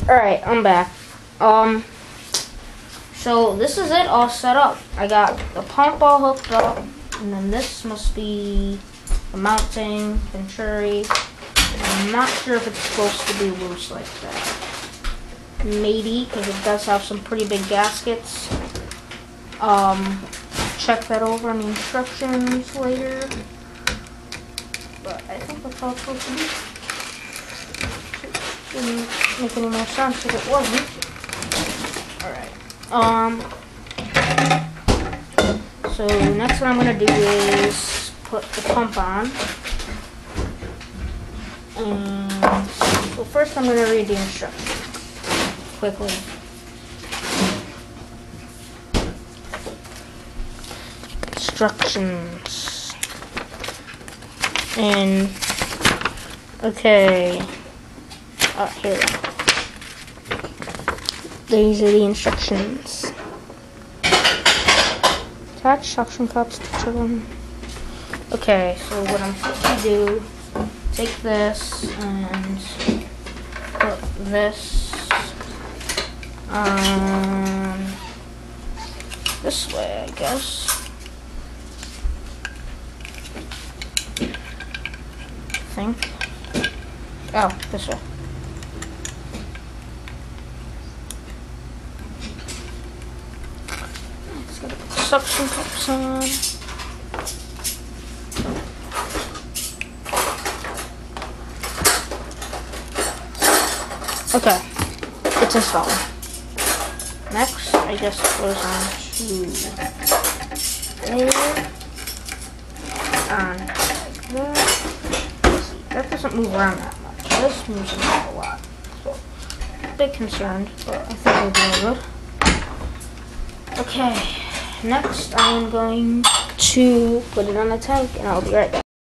Alright, I'm back. So this is it all set up. I got the pump all hooked up, and then this must be the mounting venturi. I'm not sure if it's supposed to be loose like that. Maybe, because it does have some pretty big gaskets. Check that over in the instructions later. But I think that's all it's supposed to be. Wouldn't make any more sense if it wasn't. Alright. So next what I'm gonna do is put the pump on. And well, first I'm gonna read the instructions quickly. Instructions. And okay. Here. These are the instructions. Attach suction cups to them. Okay, so what I'm supposed to do, take this and put this on this way, I guess. I think. Oh, this way. Suction cups on. Okay, it's installed. Next, I guess it goes on to there. On like that. That doesn't move around that much. This moves around a lot. So, a bit concerned, but I think we'll be all good. Okay. Next, I'm going to put it on the tank, and I'll be right back.